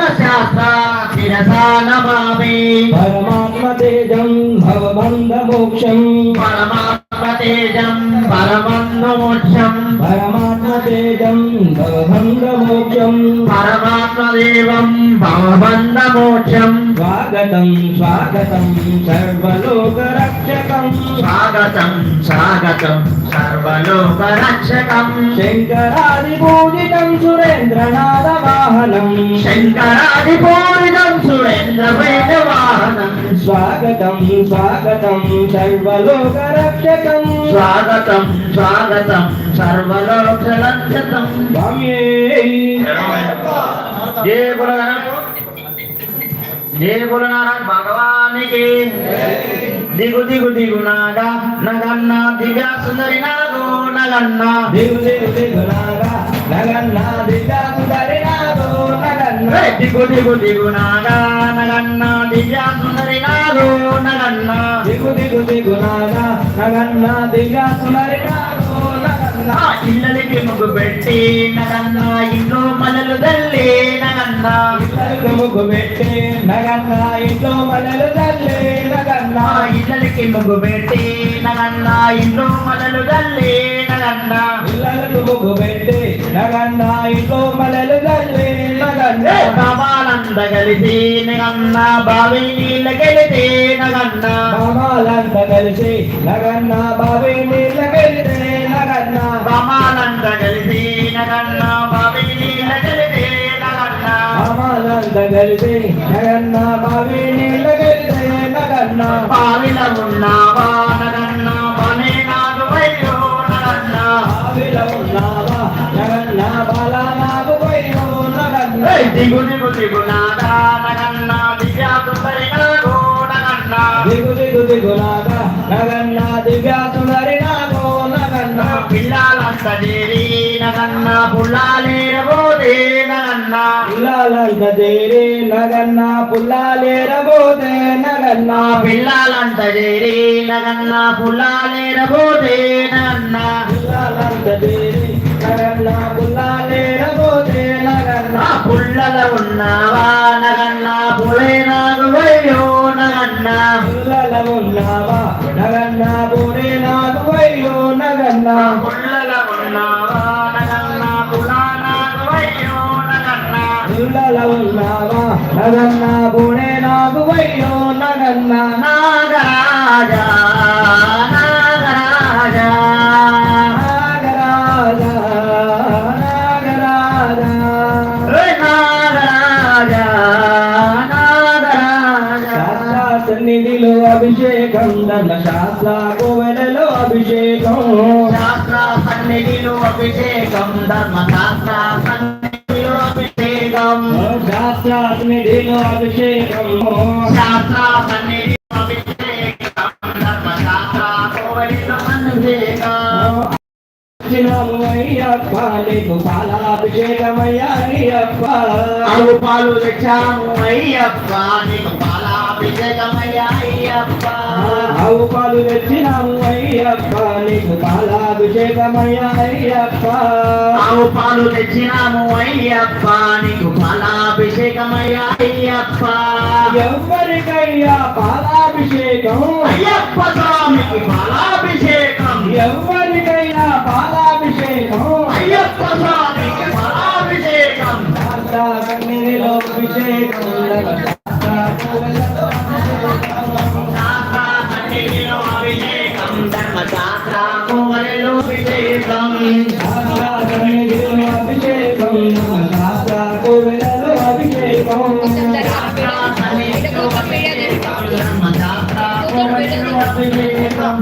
ధర్మశాస్త్ర శిరసా నమామి పరమాత్మ తేజం భవబంధ మోక్షం పరమాత్మ తేజం పరమంద మోక్షం పరమాత్మ తేజం భవబంధ మోక్షం పరమాత్మ దేవం భవబంధ మోక్షం స్వాగతం స్వాగతం సర్వలోక రక్షకం స్వాగతం స్వాగతం సర్వలోక రక్షకం శంకరాది పూజితం సురేంద్రనాథ వాహనం శంకరాది పూజితం సురేంద్ర వేద వాహనం స్వాగతం స్వాగతం సర్వలోక రక్షకం స్వాగతం స్వాగతం సర్వలోక రక్షకం స్వామియే జయ బులనారాయణ భగవానికి దిగు దిగు దిగు నాగా నగన్న దివ్యా సుందరి నాగో నగన్న దిగు దిగు దిగు నాగా నగన్న దివ్యా సుందరి నాగో నగన్న దిగు దిగు దిగు నాగా నగన్న దివ్యా సుందరి నాగో నగన్న దిగు దిగు దిగు నాగా నగన్న దివ్యా సుందరి నాగో నగన్న ఇళ్ళకి ముగ్గు పెట్టి నగన్న ఇంట్లో మలలు తల్లి నగన్న ఇళ్ళకి ముగ్గు పెట్టి నగన్న ఇంట్లో మలలు తల్లి నగన్న ఇళ్ళకి ముగ్గు పెట్టి నగన్న ఇంట్లో మలలు తల్లి నగన్న ఇళ్ళకి ముగ్గు పెట్టి నగన్న ఇంట్లో మలలు తల్లి నగన్న బాబాలంత కలిసి నగన్న బావి నీళ్ళ గెలితే నగన్న బాబాలంతా కలిసి నగన్న బావి నీళ్ళ గెలితే నగన్న బామాలంత కలిసి నగన్న బావి నీళ్ళ గెలితే నగన్న బాబాలంతా కలిసి నగన్న బావి నీళ్ళ గెలితే నగన్న బావిల ఉన్నావా నగన్న బనే నాదు వయ్యో నగన్న బావిలో ఉన్నావా నగన్న బాలా నాకు పోయినో నగన్న దిగు దిగు దిగు నాదా నగన్న దివ్యా సుందరి నాగో నగన్న దిగు దిగు దిగు నాగా నగన్న దివ్యా సుందరి నాగో నగన్న పిల్లాలంత దేరి నగన్న పుల్లాలేరబోదే నగన్న పిల్లాలంత దేరి నగన్న పుల్లాలేరబోతే నగన్న పిల్లాలంత దేరి నగన్న పుల్లాలేరబోదే నగన్న పిల్లాలంత దేరి నగన్న పుల్లాలేరబోతే నగన్న పుల్లల ఉన్నావా నగన్న పులే నాగు వయ్యో నగన్న పుల్లల ఉన్నావా నగన్న పూరే నాకు వయ్యో నగన్న పుల్లల ఉన్నావా నగన్న పులా నాగు వయ్యో నగన్న పుల్లల ఉన్నావా నగన్న పూరే నాకు వయ్యో నగన్న నాగరాజా నాగరాజా నాగరాజా నాగరాజా నాగరాజా నాగరాజా శాస్త్ర సన్నిధిలో అభిషేకం ధర్మ శాస్త్ర కోవెలలో అభిషేకం శాస్త్ర సన్నిధిలో అభిషేకం ధర్మశాస్త్ర సన్నిధిలో అభిషేకం శాస్త్ర సన్నిధిలో అభిషేకం శాస్త్ర సన్నిధిలో అభిషేకం ధర్మశాస్త్ర కోవెలలో అభిషేకం చిన్నము అయ్యప్ప నీకు పాలాభిషేకమయ్యా అయ్యప్ప ఆవు పాలు తెచ్చాము అయ్యప్ప నీకు పాలాభిషేకమయ్యా అయ్యప్ప ఆవు పాలు తెచ్చినాము అయ్యప్ప నీకు పాలాభిషేకమయ్యా అయ్యప్ప ఆవు పాలు తెచ్చినాము అయ్యప్ప నీకు పాలాభిషేకమయ్యా అయ్యప్ప ఎవరికయ్యా పాలాభిషేకం అయ్యప్ప స్వామికి పాలాభిషేకం ఎవరికైనా పాలాభిషేకం అయ్యప్ప స్వామికి పాలాభిషేకం శాస్త్ర సన్నిధిలో అభిషేకం శాస్త్ర సన్నిధిలో అభిషేకం ధర్మశాస్త్ర కోవెలలో అభిషేకం శాస్త్ర సన్నిధిలో అభిషేకం శాస్త్ర కోవెలలో అభిషేకం శాస్త్ర సన్నిధిలో అభిషేకం ధర్మశాస్త్ర కోవెలలో అభిషేకం